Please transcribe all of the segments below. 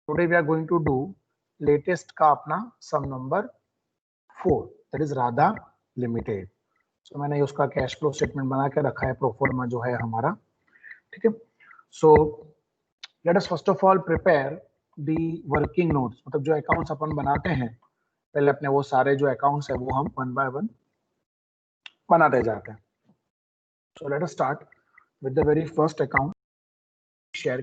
Today we are going to do latest का अपना sum number 4, that is Radha limited. So मैंने उसका cash flow statement बना के रखा है, प्रोफॉर्मा जो है हमारा, ठीक है। So let us first of all prepare the working notes, मतलब जो अकाउंट्स अपन बनाते हैं पहले अपने वो सारे जो अकाउंट्स है वो हम वन बाय वन बनाते जाते हैं। So let us start with the very first account, share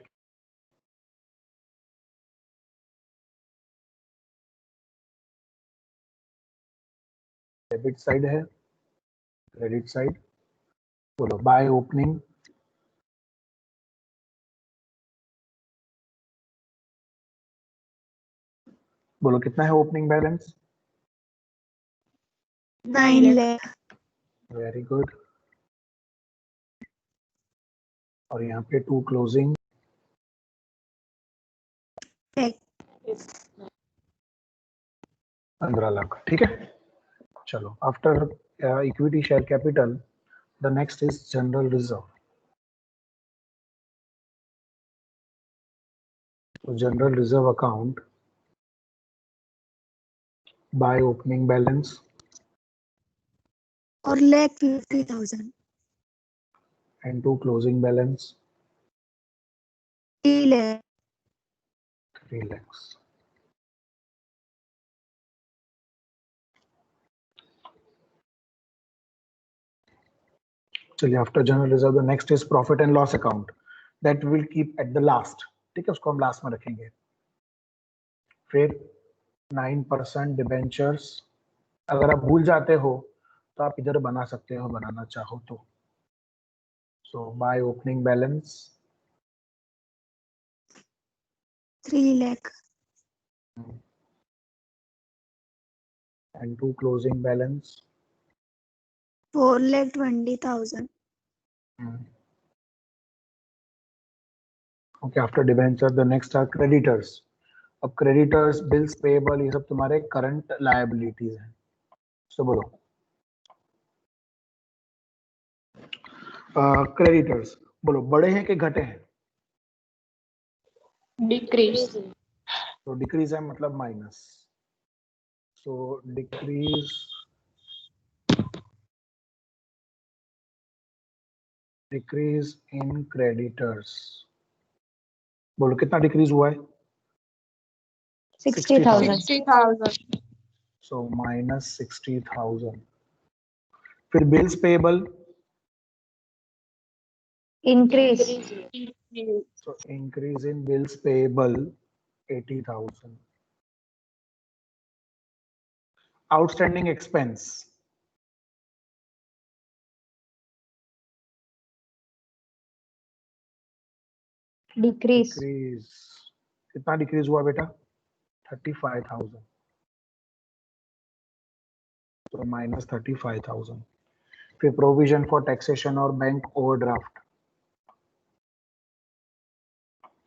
debit side है, क्रेडिट साइड, बोलो बाय ओपनिंग, बोलो कितना है opening balance? 9 lakh। Very good. और यहाँ पे टू क्लोजिंग 15 लाख, ठीक है। चलो after equity share capital the next is general reserve. तो general reserve account by opening balance और 1,50,000। And to closing balance 3 lakh। 3 lakhs। चलिए after general reserve the next is profit and loss account, that will keep at the last, ठीक है, उसको हम last में रखेंगे। फिर 9% डिबेंचर्स, अगर आप भूल जाते हो तो आप इधर बना सकते हो, बनाना चाहो तो। So by opening balance 3 lakh। and to closing balance 4,20,000। okay, after debenture the next are creditors। अब creditors bills payable ये सब तुम्हारे current liabilities हैं। so बोलो creditors, बोलो बड़े हैं कि घटे हैं? डिक्रीज। तो डिक्रीज है मतलब minus, so decrease in creditors, बोलो कितना डिक्रीज हुआ है? 60,000। So minus 60,000। फिर bills payable, increase. so increase in bills payable 80,000। outstanding expense decrease. Decrease, कितना डिक्रीज हुआ बेटा? 35,000, तो माइनस 35,000। फिर प्रोविजन फॉर टैक्सेशन और बैंक ओवरड्राफ्ट,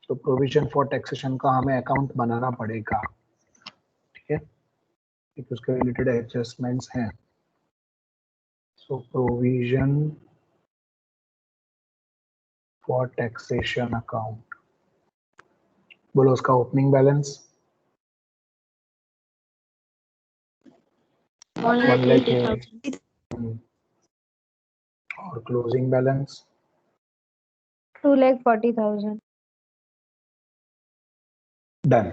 तो प्रोविजन फॉर टैक्सेशन का हमें अकाउंट बनाना पड़ेगा, ठीक है, क्योंकि उसके रिलेटेड एडजस्टमेंट्स हैं। So provision for taxation account, बोलो उसका ओपनिंग बैलेंस 1 लाख है, और closing balance 2,40,000। Done.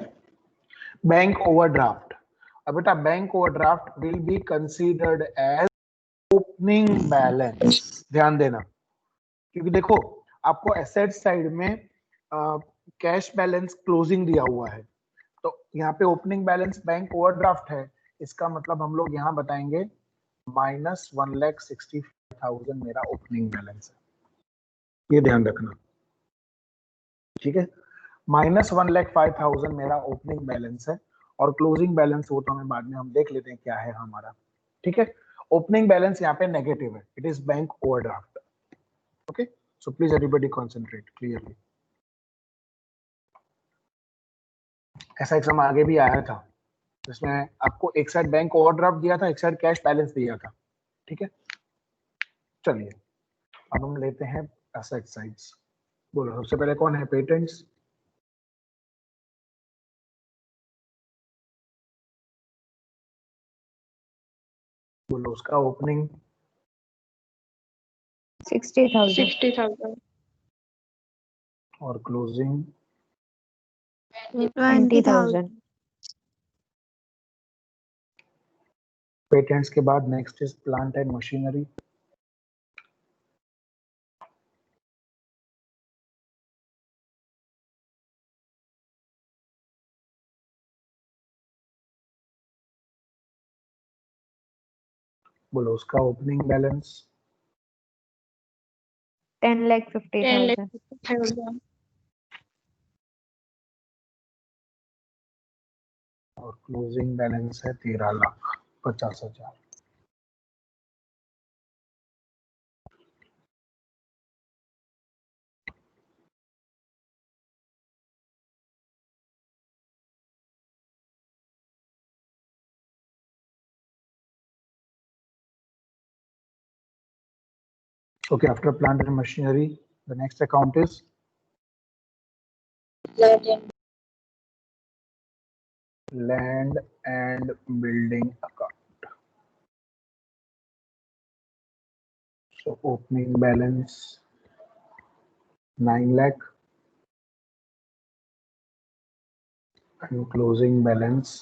Bank overdraft, अब बेटा bank overdraft will be considered as opening balance, ध्यान देना, क्योंकि देखो आपको एसेट साइड में कैश बैलेंस क्लोजिंग दिया हुआ है, तो यहाँ पे ओपनिंग बैलेंस बैंक ओवरड्राफ्ट है, इसका मतलब हम लोग यहाँ बताएंगे माइनस 1,60,000 मेरा ओपनिंग बैलेंस है, ये ध्यान रखना, ठीक है। माइनस 1,05,000 मेरा ओपनिंग बैलेंस है, और क्लोजिंग बैलेंस वो तो हमें बाद में हम देख लेते हैं क्या है हमारा, ठीक है। ओपनिंग बैलेंस यहाँ पे नेगेटिव है, it is bank overdraft, okay. So please everybody concentrate clearly. ऐसा एग्जाम आगे भी आया था जिसमें आपको एक साइड बैंक ओवरड्राफ्ट दिया था, एक साइड कैश बैलेंस दिया था, ठीक है। चलिए अब हम लेते हैं एसेट साइड्स, बोलो सबसे पहले कौन है? पेटेंट्स, बोलो उसका ओपनिंग 60,000. 60,000. और क्लोजिंग 20,000. पेटेंट्स के बाद next is plant and machinery. बोलो उसका ओपनिंग बैलेंस 10,50,000. 10,50,000. और क्लोजिंग बैलेंस है 13,50,000. Okay, after plant and machinery, the next account is land and building account. So opening balance 9 lakh and closing balance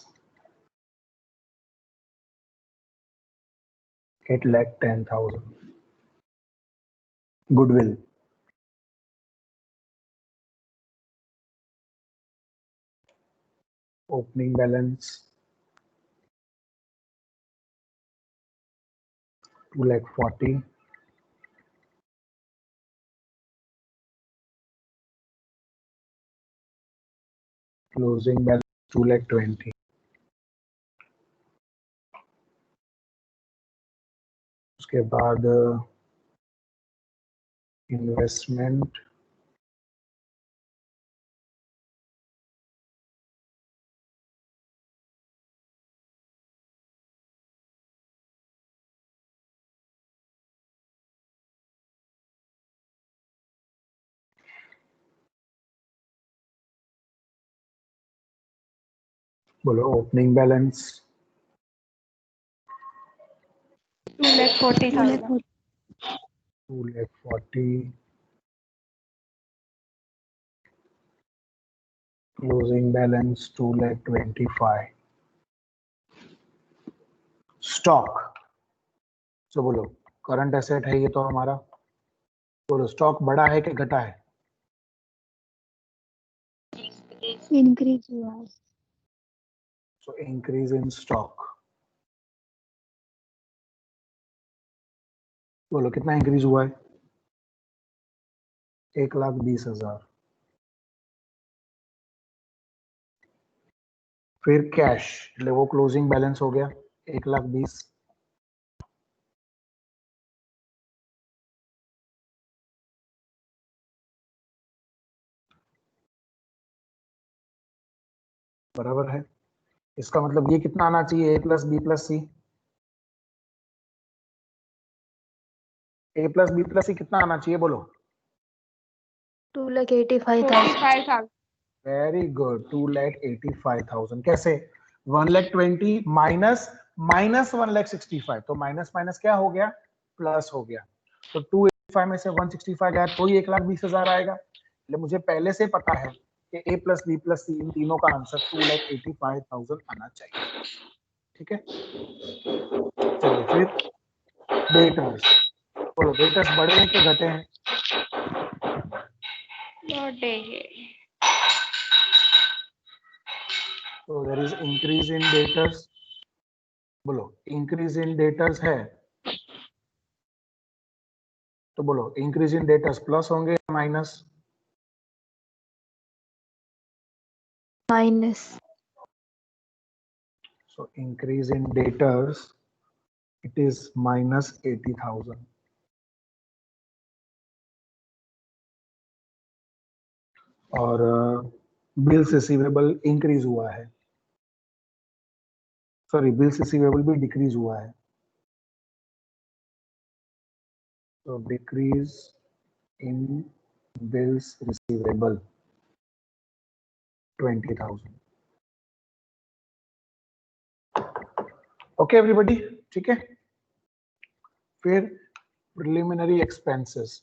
8,10,000. Goodwill. Opening balance 2,40,000. Closing balance 2,20,000. उसके बाद investment बोलो opening balance 2,40,000. 2,40,000. Closing balance 2,25,000. Stock. तो बोलो current asset है ये तो हमारा. बोलो स्टॉक बढ़ा है कि घटा है. इंक्रीज हुआ है. So increase in stock. बोलो कितना इंक्रीज हुआ है. 1,20,000. फिर कैश वो क्लोजिंग बैलेंस हो गया 1,20,000. बराबर है. इसका मतलब ये कितना आना चाहिए. A plus b plus c. A plus b plus c कितना आना चाहिए बोलो. 2,85,000. 45,000. Very good. 2,85,000. कैसे. 1,20,000 माइनस 1,65,000. तो माइनस माइनस क्या हो गया प्लस हो गया. तो 285 में से 165 गया तो ही 1,20,000 आएगा. मुझे पहले से पता है कि A प्लस बी प्लस सी इन तीनों का आंसर 2,85,000 आना चाहिए. ठीक है. चलिए फिर डेटर्स. बोलो डेटर्स बढ़े हैं कि घटे हैं. तो there is increase in debtors. बोलो इंक्रीज इन डेटर्स है. तो बोलो इंक्रीज इन डेटर्स प्लस होंगे या minus. Minus. So increase in debtors, it is minus 80,000. और बिल्स रिसीवेबल इंक्रीज हुआ है. सॉरी बिल्स रिसीवेबल भी डिक्रीज हुआ है. तो decrease in bills receivable 20,000. Okay everybody. ठीक है. फिर preliminary expenses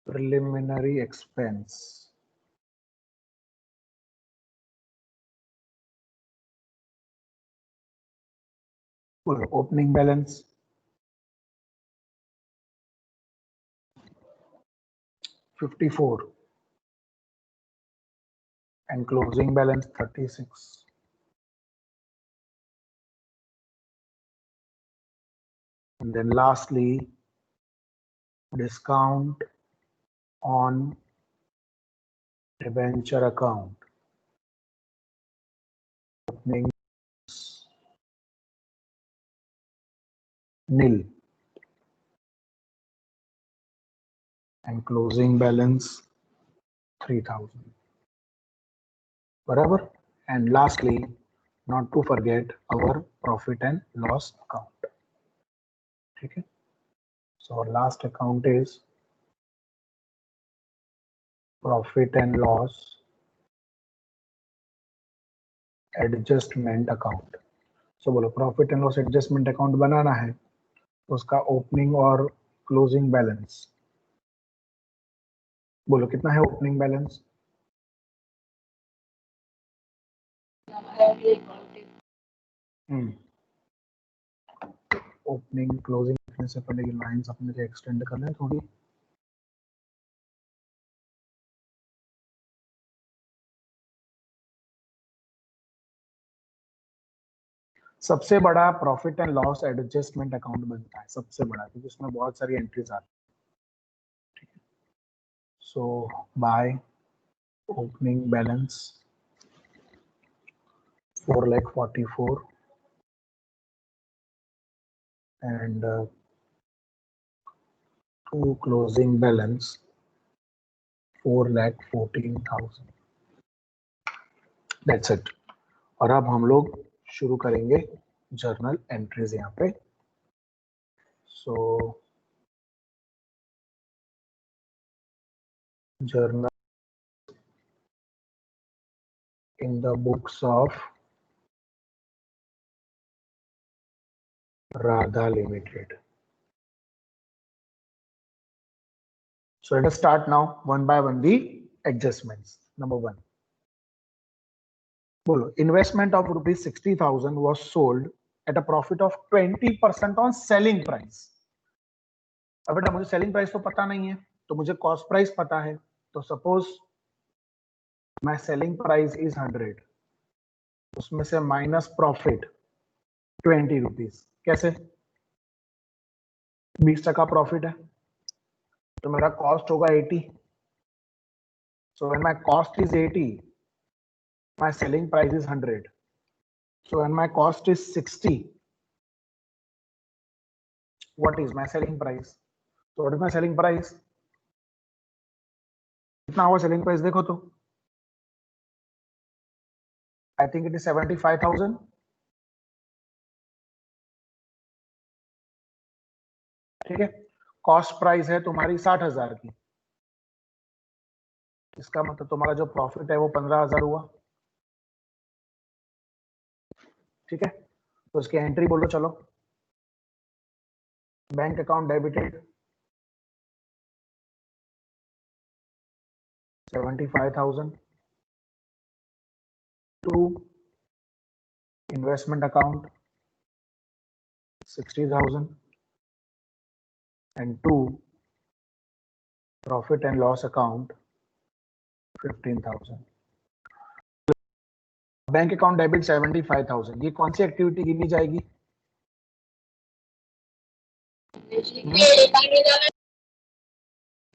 preliminary expense. Opening balance 54 and closing balance 36. And then lastly, discount on debenture account. Opening nil and closing balance 3000. Whatever. And lastly, not to forget our profit and loss account. Okay. So our last account is profit and loss adjustment account. So बोलो profit and loss adjustment account बनाना है तो उसका opening और closing balance बोलो कितना है opening balance. Opening closing लिखने से पहले ये लाइंस अपने से एक्सटेंड कर लें थोड़ी. सबसे बड़ा profit and loss adjustment account बनता है सबसे बड़ा क्योंकि उसमें बहुत सारी एंट्रीज आती है. So by opening balance 4,44,000 and to closing balance 4,14,000. That's it. और अब हम लोग शुरू करेंगे जर्नल एंट्रीज यहाँ पे. So journal in the books of Radha limited. So let us start now one by one the adjustments. Number one. बोलो investment of rupees 60,000 was sold at a profit of 20% on selling price. अब बेटा मुझे selling price तो पता नहीं है तो मुझे कॉस्ट प्राइस पता है. तो suppose my selling price is 100 उसमें से माइनस प्रॉफिट 20 रुपीज. कैसे 20% प्रॉफिट है तो मेरा कॉस्ट होगा 80. So when my cost is 80 my selling price is 100. So when my cost is 60 what is my selling price. So what is my selling price. कितना हुआ selling price देखो तो. I think it is 75,000. ठीक है. Cost price है तुम्हारी 60,000 की. इसका मतलब तुम्हारा जो प्रॉफिट है वो 15,000 हुआ. ठीक है. तो इसकी एंट्री बोलो चलो. Bank account debited 75,000 to investment account 60,000 and to profit and loss account 15,000. Bank account debit 75,000 ये कौन सी एक्टिविटी गिनी जाएगी.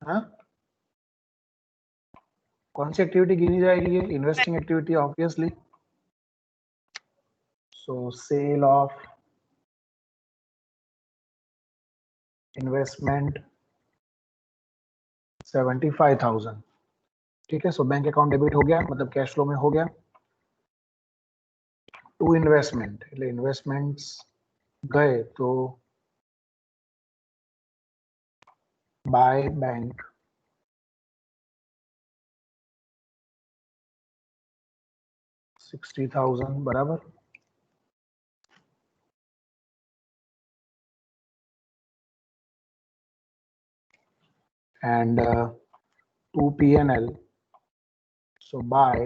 हाँ कौन सी एक्टिविटी गिनी जाएगी. ये investing activity obviously. So sale of investment 75,000। ठीक है, सो बैंक अकाउंट डेबिट हो गया, मतलब कैश फ्लो में हो गया। टू इन्वेस्टमेंट, એટલે इन्वेस्टमेंट्स गए तो बाय बैंक $60,000 बराबर। And to P&L, so buy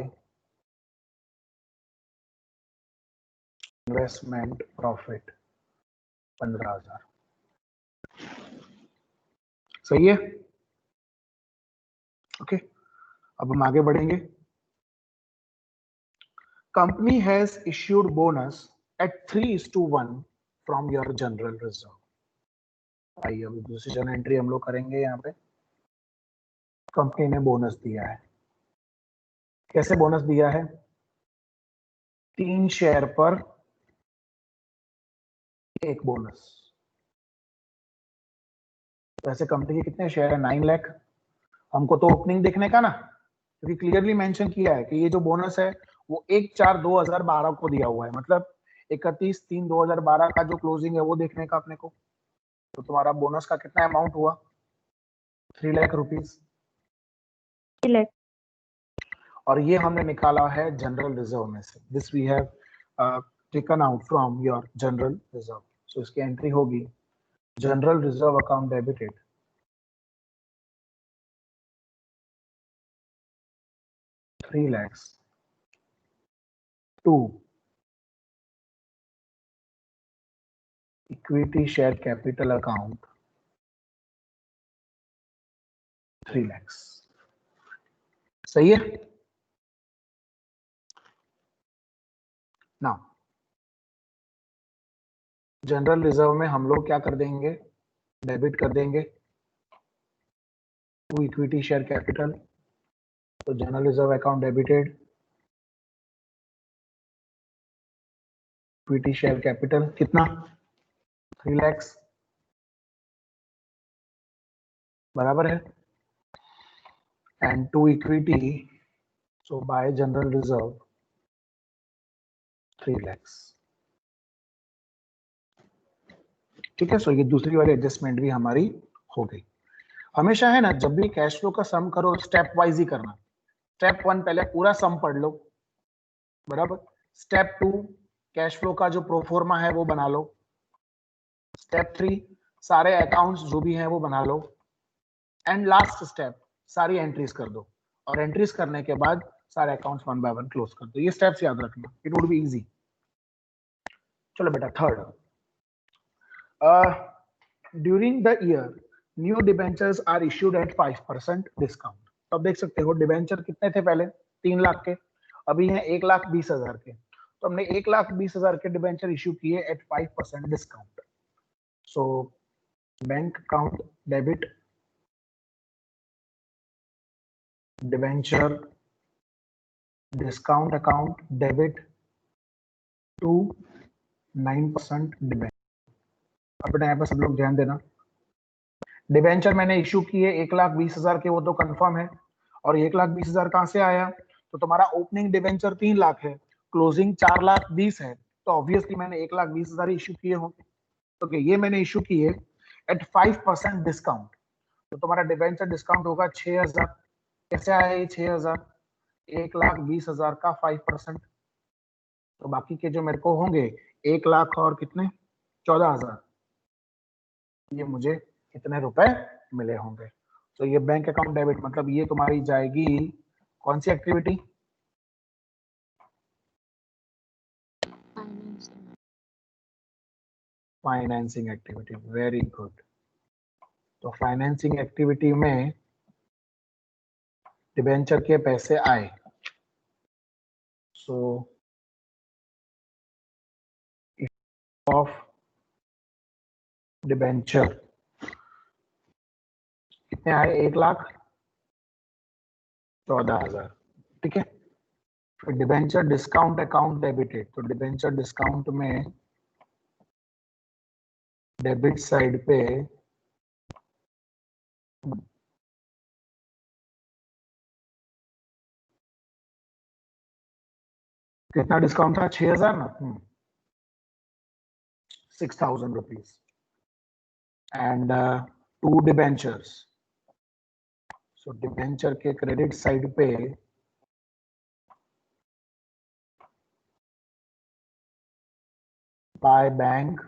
investment profit 15,000। सही है, ओके। अब हम आगे बढ़ेंगे। Company has issued bonus at 3:1 from your general reserve. आइए अभी दूसरी जनरल एंट्री हम लोग करेंगे। यहाँ पे कंपनी ने बोनस दिया है। कैसे बोनस दिया है? 3 शेयर पर 1 बोनस। वैसे कंपनी के कितने शेयर है? 9 लाख। हमको तो ओपनिंग देखने का ना, क्योंकि क्लियरली मेंशन किया है कि ये जो बोनस है वो 1/4/2012 को दिया हुआ है, मतलब 31/3/2012 का जो क्लोजिंग है वो देखने का अपने को। तो तुम्हारा बोनस का कितना अमाउंट हुआ? 3 लाख रुपीज। 3 लाख। और ये हमने निकाला है जनरल रिजर्व में से। This we have taken out from your general reserve. So इसकी एंट्री होगी general reserve account debited 3 lakhs to equity share capital account 3 lakhs। सही है ना? जनरल रिजर्व में हम लोग क्या कर देंगे? डेबिट कर देंगे टू इक्विटी शेयर कैपिटल। तो general reserve account debited equity share capital कितना? 3 lakhs बराबर है। And to equity, so by general reserve 3 lakhs। ठीक है, सो ये दूसरी वाली एडजस्टमेंट भी हमारी हो गई। हमेशा है ना, जब भी कैश फ्लो का सम करो स्टेप वाइज ही करना। स्टेप 1 पहले पूरा सम पढ़ लो, बराबर। स्टेप 2 कैश फ्लो का जो प्रोफोर्मा है वो बना लो। स्टेप 3 सारे अकाउंट्स जो भी हैं वो बना लो। एंड लास्ट स्टेप सारी एंट्रीज कर दो, और एंट्रीज करने के बाद सारे अकाउंट्स 1 बाय 1 क्लोज कर दो। ये स्टेप्स याद रखना, इट वुड बी इजी। चलो बेटा, third, during the year new debentures are issued at 5% discount. तो अब देख सकते हो डिबेंचर कितने थे पहले? 3 लाख के, अभी है 1,20,000 के। तो हमने 1,20,000 के डिबेंचर इश्यू किए at 5% discount. So bank account debit debenture discount account debit to 9% debenture. अब बेटा यहाँ पे सब लोग ध्यान देना, डिबेंचर मैंने इश्यू किए 1,20,000 के, वो तो कंफर्म है। और 1,20,000 कहां से आया? तो तुम्हारा ओपनिंग डिबेंचर 3 लाख है, क्लोजिंग 4,20,000 है, तो ऑब्वियसली मैंने 1,20,000 इश्यू किए होंगे। ओके, ये मैंने इश्यू किए एट 5% डिस्काउंट, तो तुम्हारा डिबेंचर डिस्काउंट होगा 6,000। कैसे आया ये 6,000? 1,20,000 का 5%, तो बाकी के जो मेरे को होंगे 1 लाख और कितने 14,000, ये मुझे कितने रुपए मिले होंगे। तो ये बैंक अकाउंट डेबिट, मतलब ये तुम्हारी जाएगी कौन सी activity? Financing activity. Very good. तो फाइनेंसिंग एक्टिविटी में डिबेंचर के पैसे आए, सो ऑफ डिबेंचर कितने आए? 1,14,000। ठीक है, फिर डिबेंचर डिस्काउंट अकाउंट डेबिटेड, तो डिबेंचर डिस्काउंट में डेबिट साइड पे कितना डिस्काउंट था? 6,000 ना, 6,000 rupees and 2 debentures. So debenture के क्रेडिट साइड पे by bank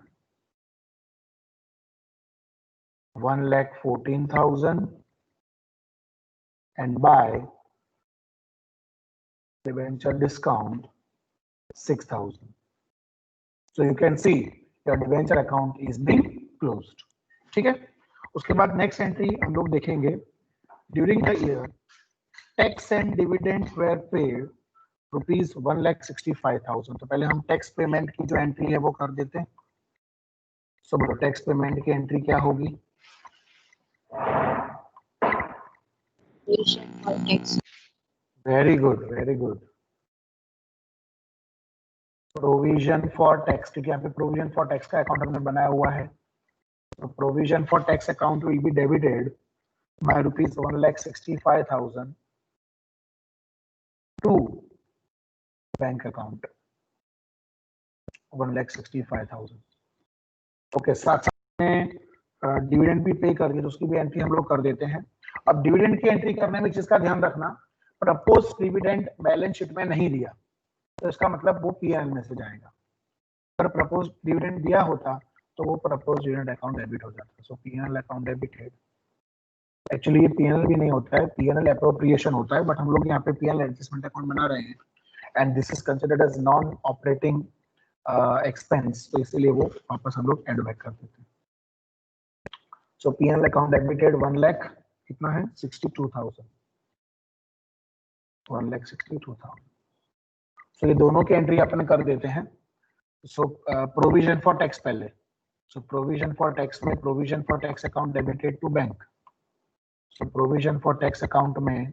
1,14,000 and buy debenture discount 6,000. So you can see your debenture account is being closed. ठीक है, उसके बाद नेक्स्ट एंट्री हम लोग देखेंगे, during the year tax and dividends were paid rupees 1,65,000। तो पहले हम टैक्स पेमेंट की जो एंट्री है वो कर देते हैं। सो बोलो टैक्स पेमेंट की एंट्री क्या होगी? Very good, very good, provision for tax, क्योंकि यहाँ पे प्रोविजन फॉर टैक्स का अकाउंट हमने बनाया हुआ है। तो provision for tax account will be debited by rupees 1,65,000 to bank account 1,65,000। Okay, साथ में डिविडेंड भी पे कर दिए, तो उसकी भी एंट्री हम लोग कर देते हैं। अब डिविडेंड की एंट्री करने में जिसका ध्यान रखना, प्रपोज डिविडेंड बैलेंस शीट में नहीं दिया तो इसका मतलब वो पीएनएल में से जाएगा। अगर प्रपोज डिविडेंड दिया होता तो वो प्रपोज डिविडेंड अकाउंट डेबिट हो जाता। सो पीएनएल अकाउंट डेबिटेड। एक्चुअली ये पीएनएल भी नहीं होता है, पीएनएल अप्रोप्रिएशन होता है, बट हम लोग यहाँ पे पीएनएल एडजस्टमेंट अकाउंट बना रहे हैं and this is considered as non operating expense, तो इसीलिए वो वापस हम लोग एड बैक कर देते हैं। सो पीएनएल अकाउंट डेबिटेड 1 लाख, कितना है? 62,000, 1,62,000। सो ये दोनों की एंट्री अपन कर देते हैं। सो प्रोविजन फॉर टैक्स पहले, सो प्रोविजन फॉर टैक्स में provision for tax account debited to bank. So provision for tax account में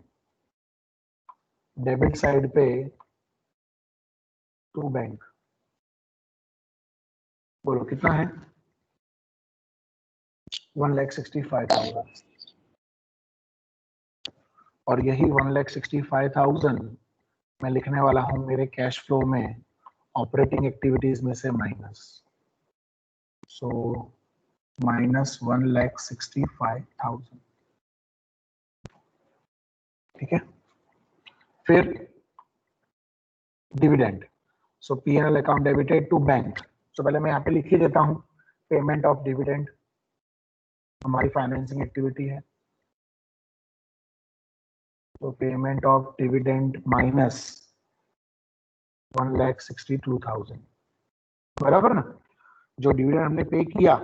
डेबिट साइड पे टू बैंक, बोलो कितना है? 1,65,000। और यही 1,65,000 मैं लिखने वाला हूं मेरे कैश फ्लो में ऑपरेटिंग एक्टिविटीज में से माइनस। So minus 1,65,000। ठीक है, फिर dividend. So PNL account debited to bank. So पहले मैं यहाँ पे लिख ही देता हूँ, पेमेंट ऑफ डिविडेंड हमारी फाइनेंसिंग एक्टिविटी है, तो पेमेंट ऑफ डिविडेंड माइनस 1,62,000, बराबर ना? जो डिविडेंड हमने पे किया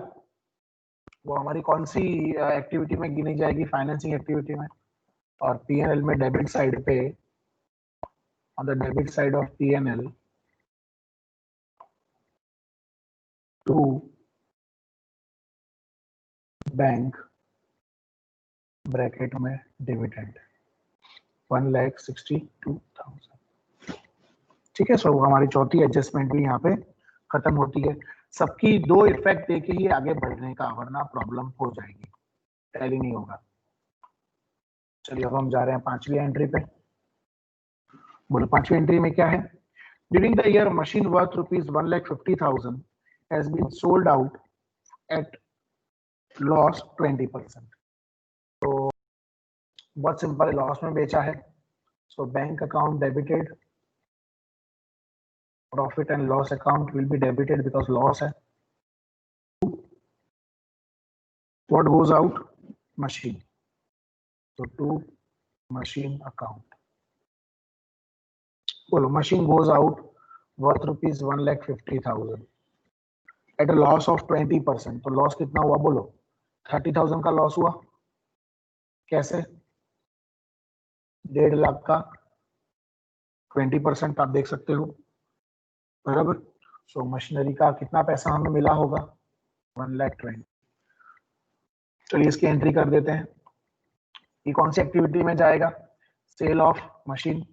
वो हमारी कौन सी एक्टिविटी में गिनी जाएगी? फाइनेंसिंग एक्टिविटी में। और पीएनएल में डेबिट साइड पे, on the debit side of PNL to bank bracket में डिविडेंड 1,62,000। ठीक है, सो हमारी चौथी एडजस्टमेंट भी यहाँ पे खत्म होती है। सबकी दो इफेक्ट देके ही आगे बढ़ने का, वरना प्रॉब्लम हो जाएगी, टैली नहीं होगा। चलिए अब हम जा रहे हैं पांचवी एंट्री पे। बोलो पांचवी एंट्री में क्या है? During the year machine worth rupees 1,50,000 has been sold out at loss 20%। तो बहुत सिंपल, लॉस में बेचा है। So bank account debited, profit and loss account will be debited because loss है। What goes out? Machine. So to machine account. Well, machine goes out worth rupees 1,50,000 at a loss of 20%. तो loss कितना हुआ बोलो? 30,000 का loss हुआ। कैसे? 1.5 लाख का 20% आप देख सकते हो, बराबर। सो मशीनरी का कितना पैसा हमें मिला होगा? 1,20,000। चलिए इसकी एंट्री कर देते हैं। ये कौन सी एक्टिविटी में जाएगा? Sale of machine.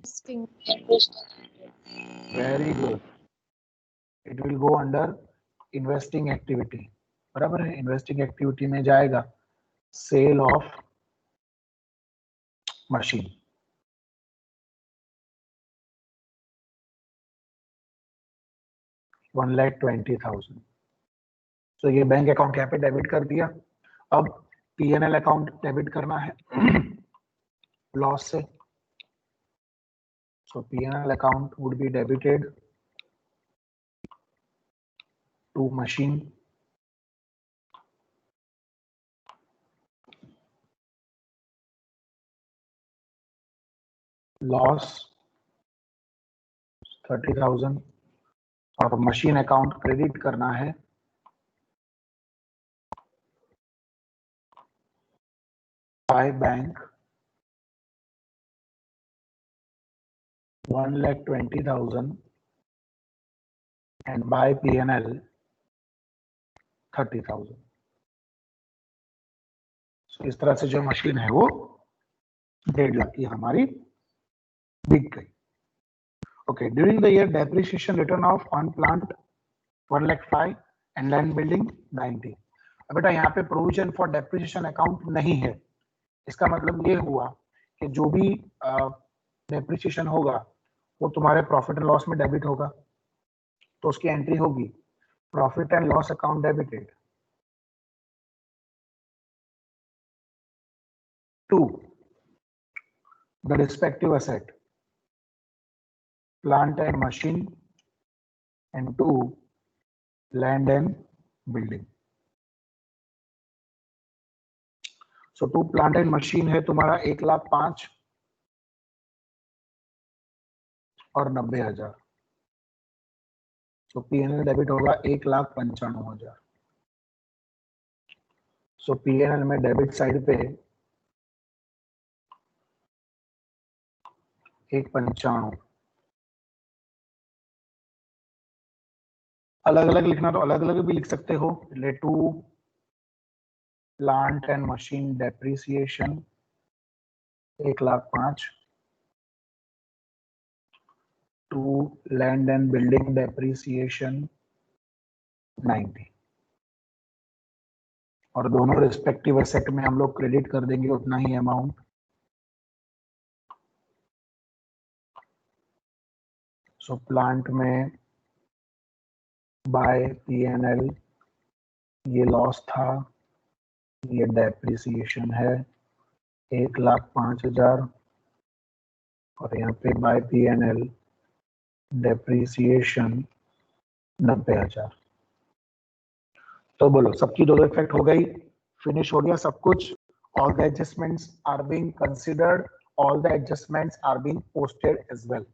Very good, it will go under investing activity, बराबर है। इन्वेस्टिंग एक्टिविटी में जाएगा सेल ऑफ मशीन। 1,20,000। तो ये बैंक अकाउंट यहाँ पे डेबिट कर दिया। अब P&L अकाउंट डेबिट करना है लॉस से। So P&L account would be debited to machine loss 30,000 और मशीन अकाउंट क्रेडिट करना है by bank 1,20,000 and by P&L 30,000। So इस तरह से जो मशीन है वो 1.5 लाख की हमारी बिक गई। Okay, during the year depreciation return of on plant 1,05,000 and land building 90। अब बेटा यहाँ पे प्रोविजन फॉर डेप्रिसिएशन अकाउंट नहीं है। इसका मतलब ये हुआ कि जो भी डेप्रिसिएशन होगा वो तुम्हारे प्रॉफिट एंड लॉस में डेबिट होगा, तो उसकी एंट्री होगी profit and loss account debited to the respective asset plant and machine and to land and building. So to plant and machine है तुम्हारा 1,05,000 और 90,000। सो P&L डेबिट होगा 1,95,000। सो P&L में डेबिट साइड पे 1,95,000। अलग अलग लिखना तो अलग अलग भी लिख सकते हो। To plant and machine depreciation 1,05,000 to land and building depreciation 90 और दोनों रिस्पेक्टिव एसेट में हम लोग क्रेडिट कर देंगे उतना ही अमाउंट। सो प्लांट में बाय P&L ये लॉस था, ये डेप्रिसिएशन है 1,05,000 और यहाँ पे बाय P&L डेप्रिसिएशन 90,000। तो बोलो सबकी दो इफेक्ट हो गई, फिनिश हो गया सब कुछ। All the adjustments are being considered, all the adjustments are being posted as well.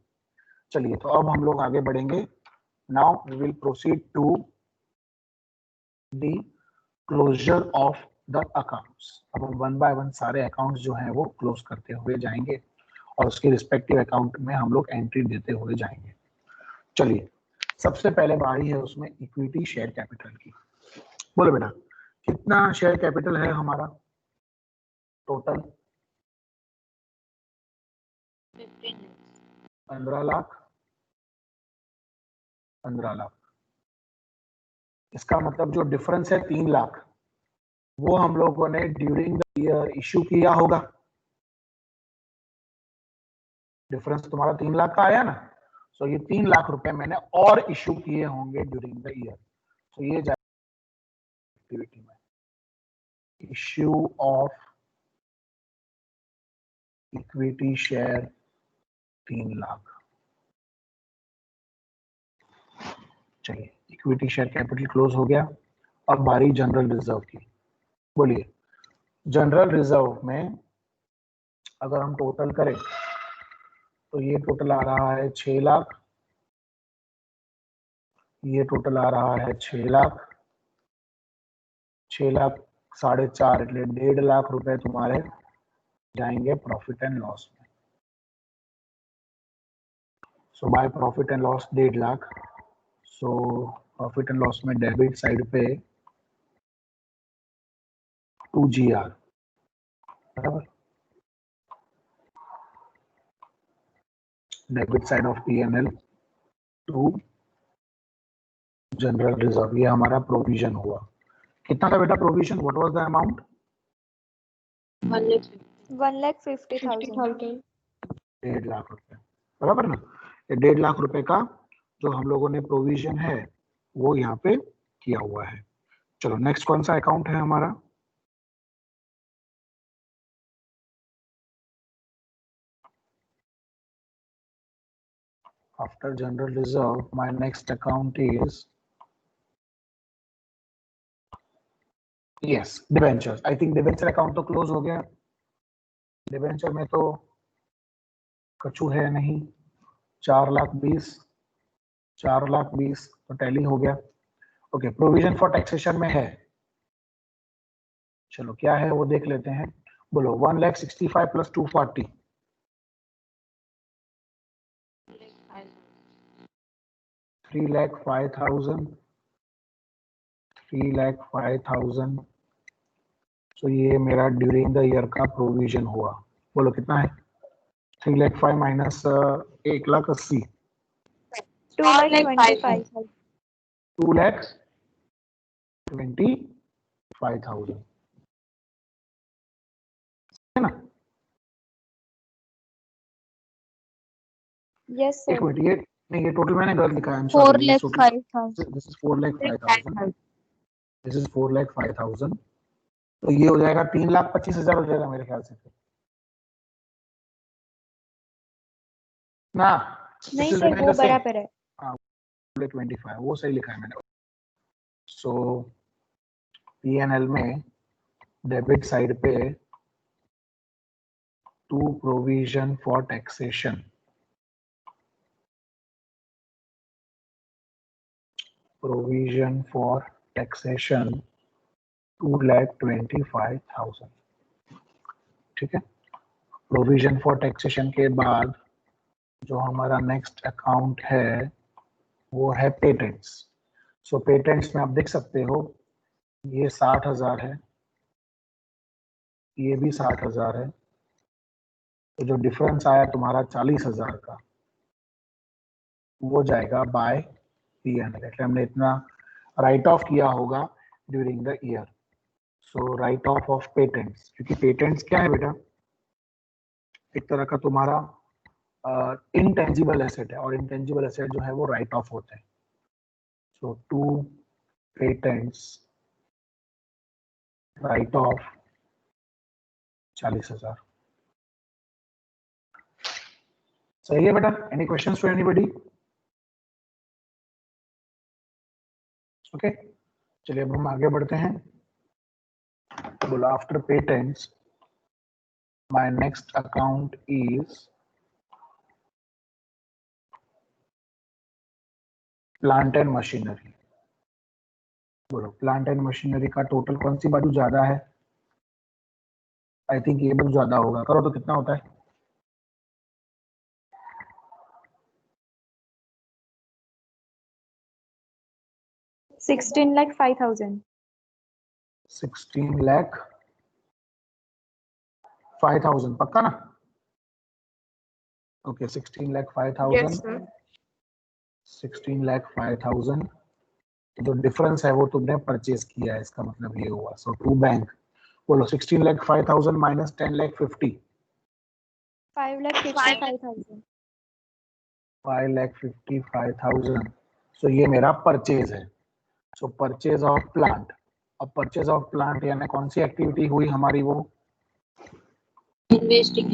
चलिए तो अब हम लोग आगे बढ़ेंगे। Now we will proceed to the closure of the accounts. अब हम वन बाय वन सारे अकाउंट्स जो हैं वो क्लोज करते हुए जाएंगे और उसके रिस्पेक्टिव अकाउंट में हम लोग एंट्री देते हुए जाएंगे। चलिए सबसे पहले बारी है उसमें इक्विटी शेयर कैपिटल की। बोलो बेटा कितना शेयर कैपिटल है हमारा टोटल? 15 लाख। 15 लाख। इसका मतलब जो डिफरेंस है 3 लाख वो हम लोगों ने ड्यूरिंग द ईयर इश्यू किया होगा। डिफरेंस तुम्हारा 3 लाख का आया ना, सो ये 3 लाख रुपए मैंने और इश्यू किए होंगे ड्यूरिंग द ईयर। तो ये एक्टिविटी में issue of equity share 3 lakh. चलिए इक्विटी शेयर कैपिटल क्लोज हो गया। अब बारी जनरल रिजर्व की। बोलिए जनरल रिजर्व में अगर हम टोटल करें तो ये टोटल आ रहा है 6 लाख, ये टोटल आ रहा है 6 लाख, 6 लाख 4.5 એટલે 1.5 लाख रुपए तुम्हारे जाएंगे प्रॉफिट एंड लॉस में। So by profit and loss 1.5 lakh. So profit and loss में डेबिट साइड पे 2GR बराबर, debit side of P&L to general reserve. ये हमारा प्रोविजन हुआ। कितना था बेटा provision? What was the amount? 1,50,000। 1.5 lakh रुपए बराबर ना। ये 1.5 लाख रुपए का जो हम लोगों ने प्रोविजन है वो यहाँ पे किया हुआ है। चलो नेक्स्ट कौन सा अकाउंट है हमारा? After general reserve my next account is yes debenture. I think debenture account तो क्लोज हो गया। डिबेंचर में तो कछु है नहीं। 4,20,000 4,20,000 तो टैली हो गया। ओके, प्रोविजन फॉर टैक्सेशन में है, चलो क्या है वो देख लेते हैं। बोलो 1,65,000 प्लस 240 3,05,000 3,05,000। तो ये मेरा ड्यूरिंग द ईयर का प्रोविजन हुआ। बोलो कितना है? 3,05,000 माइनस 1,80,000 2,25,000 2,25,000 है ना? yes sir एक मिनट, ये नहीं, ये टोटल मैंने गलत लिखा है। 4,05,000. This is 4,05,000, this is 4,05,000। तो ये हो जाएगा 3,25,000 हो जाएगा मेरे ख्याल से ना। नहीं सर वो बराबर है। 25 वो सही लिखा है मैंने। सो पीएनएल में डेबिट साइड पे to provision for taxation, provision for taxation 2,25,000। ठीक है, प्रोविजन फॉर टैक्सेशन के बाद जो हमारा नेक्स्ट अकाउंट है वो है पेटेंट्स। सो पेटेंट्स में आप देख सकते हो ये 60,000 है, ये भी 60,000 है। तो जो डिफरेंस आया तुम्हारा 40,000 का वो जाएगा बाय पीएनएल। એટલે हमने इतना राइट ऑफ किया होगा during the year. So right of patents, क्योंकि पेटेंट्स क्या है बेटा, एक तरह का तुम्हारा इनटेंजिबल एसेट है, और इनटेंजिबल एसेट जो है वो राइट ऑफ होते हैं। सो टू पेटेंट्स राइट ऑफ 40,000। सही है बेटा? Any questions for anybody? Okay, चलिए अब हम आगे बढ़ते हैं। बोलो after patents my next account is plant and machinery. बोलो प्लांट एंड मशीनरी का टोटल कौन सी बाजू ज्यादा है? आई थिंक ये बाजू ज्यादा होगा। करो तो कितना होता है? 16,05,000 16,05,000 पक्का ना? ओके, 16,05,000। 16,05,000 जो डिफरेंस है वो तुमने परचेज किया है, इसका मतलब ये हुआ। सो टू बैंक। बोलो 16,05,000 माइनस 10,50,000 5,55,000 5,55,000। सो ये मेरा परचेज है। So purchase of plant. अब परचेज ऑफ प्लांट यानी कौन सी एक्टिविटी हुई हमारी? वो Investing.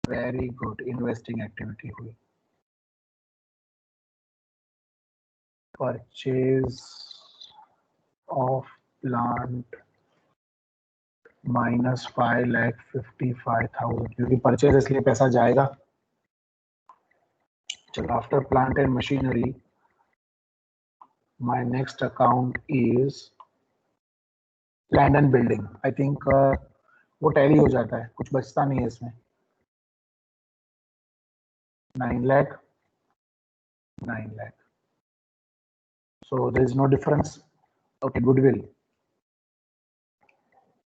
Very good, investing activity हुई। परचेज ऑफ प्लांट माइनस 5,55,000, क्योंकि परचेज इसलिए पैसा जाएगा। चलो after plant and machinery my next account is land and building. I think वो टैली हो जाता है, कुछ बचता नहीं है इसमें। 9 lakh 9 lakh. So there is no difference. Okay, goodwill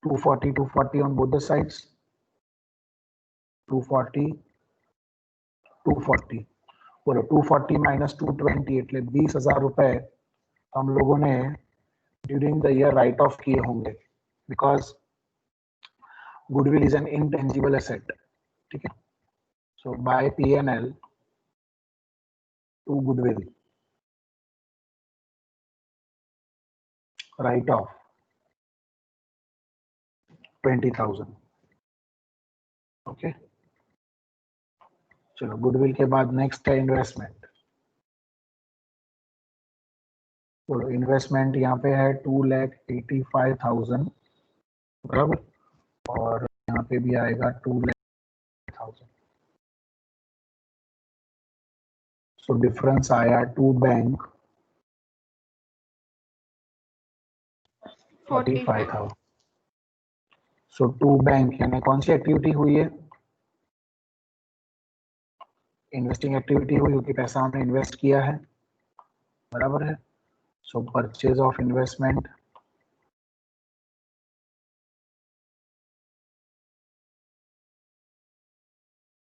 240 on both the sides। 240 240। बोलो 240 माइनस 220 એટલે 20,000 रुपए हम लोगों ने during the year write off किए होंगे, because goodwill is an intangible asset. ठीक है, so by PNL to goodwill write off 20,000. Okay, चलो गुडविल के बाद नेक्स्ट है इन्वेस्टमेंट. बोलो इन्वेस्टमेंट यहाँ पे है 2,85,000 बराबर, और यहाँ पे भी आएगा 2,00,000. सो डिफरेंस आया to bank 45,000. So to bank यानी कौन सी एक्टिविटी हुई है? इन्वेस्टिंग एक्टिविटी हुई क्योंकि पैसा हमने इन्वेस्ट किया है, बराबर है. So purchase of investment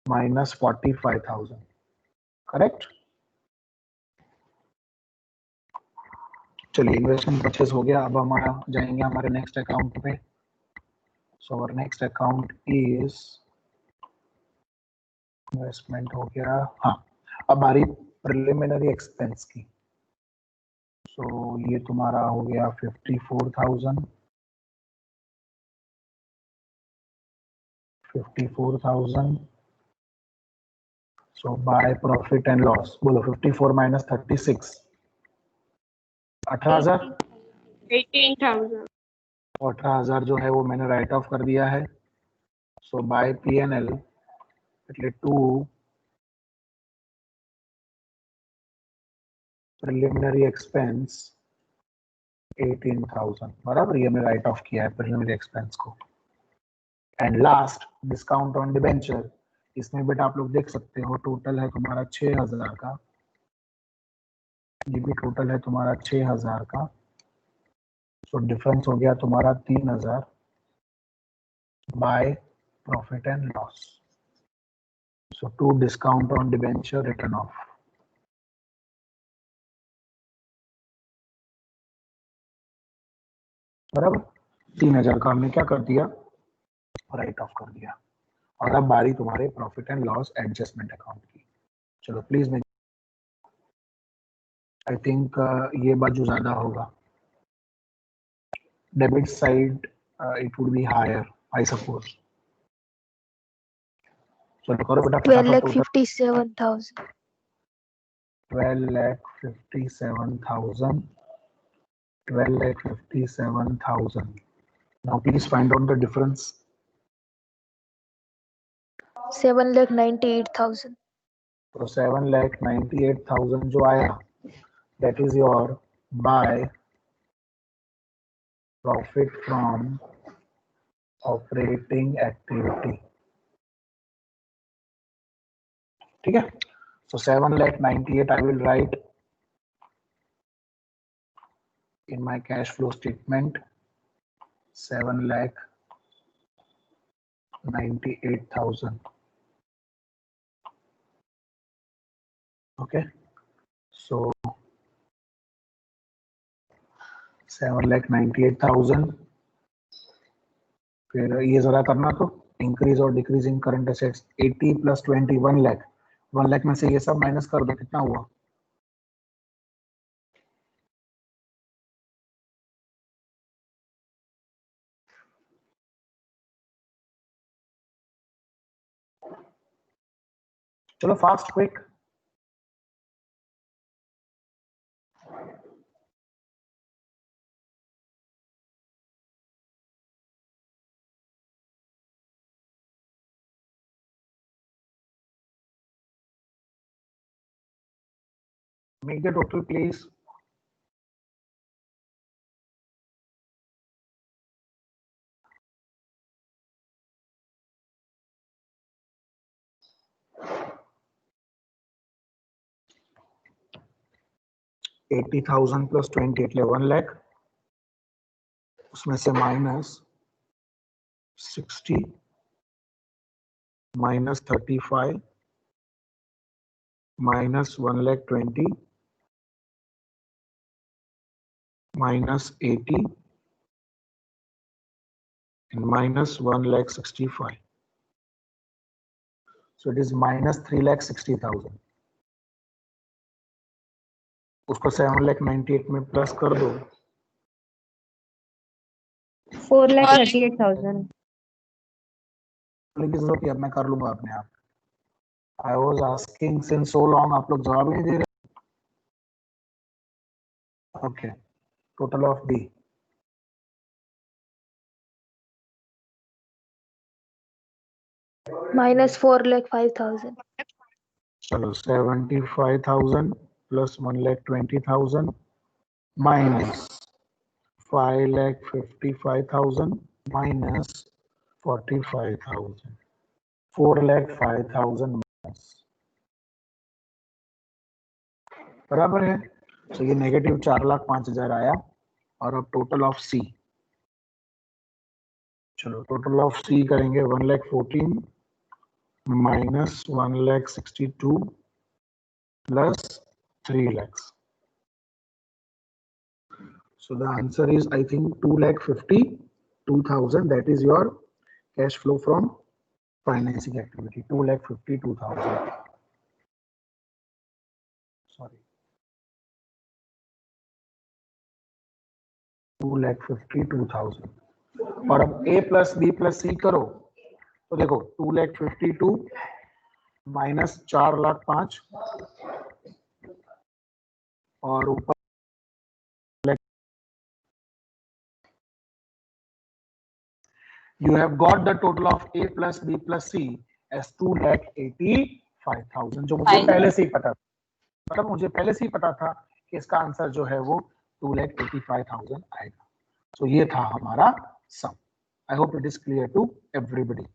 minus 45,000. Correct. चलिए इन्वेस्टमेंट परचेज हो गया. अब हमारा जाएंगे हमारे नेक्स्ट अकाउंट पे. So our next account is investment हो गया. हाँ, अब बारी प्रिलिमिनरी एक्सपेंस की. सो ये तुम्हारा हो गया 54,000. 54,000. सो बाय प्रॉफिट एंड लॉस बोलो 54 माइनस 36 18,000. 18,000. 18,000 जो है वो मैंने राइट ऑफ कर दिया है. सो बाय P&L એટલે 2 प्रिलिमिनरी एक्सपेंस 18,000 बराबर, ये मैं राइट ऑफ किया है प्रिलिमिनरी एक्सपेंस को. And last discount on debenture, इसमें बेटा आप लोग देख सकते हो टोटल है तुम्हारा 6,000 का. ये भी टोटल है तुम्हारा 6,000 का. सो डिफरेंस हो गया तुम्हारा 3,000 by profit and loss. So to discount on debenture return of. बराबर, 3,000 का हमने क्या कर दिया? राइट ऑफ कर दिया. और अब बारी तुम्हारे profit and loss adjustment account की. चलो प्लीज मैं आई थिंक ये बाजू ज्यादा होगा. Debit side it would be higher I suppose. चलो करो बेटा फटाफट. Total 12,57,000. 12,57,000. 12,57,000. Now please find out the difference. 7,98,000. So 7,98,000 जो आया, that is your by profit from operating activity. ठीक है. So 7,98,000 I will write in my cash flow statement. 7,98,000. Okay. So 7,98,000. फिर ये जरा करना तो इंक्रीज और decrease in current assets 80 plus 20 1 lakh. 1 lakh में से ये सब माइनस कर दो, कितना हुआ? चलो fast quick. Make the total please. $80,000 plus 20 એટલે 1 लाख. उसमें से minus 60 minus 35 minus 1,20,000 minus 80 and minus 1,65,000. So it is minus 3,60,000. उसको 7,98,000 में प्लस कर दो 4,38,000. की जरूरत है, अब मैं कर लूंगा अपने आप. I was asking since so long, आप लोग जवाब ही नहीं दे रहे. Okay, total of B. -4,05,000. चलो 75,000 प्लस 1,20,000 माइनस 5,55,000 माइनस 45,000 4,05,000 माइनस. बराबर है. तो ये नेगेटिव 4,05,000 आया. और अब टोटल ऑफ सी. चलो टोटल ऑफ सी करेंगे. 1,14,000 minus 1,62,000 plus 3 lakhs. So the answer is, I think, 2,52,000. That is your cash flow from financing activity. 2,52,000. Sorry. 2,52,000. और अब A plus B plus C करो तो देखो 2,52,000 माइनस 4,05,000 और ऊपर you have got the total of A plus B plus C as 2,85,000, जो मुझे पहले से ही पता था. मतलब मुझे पहले से ही पता था कि इसका आंसर जो है वो 2,85,000 आएगा. तो ये था हमारा sum. I hope it is clear to everybody.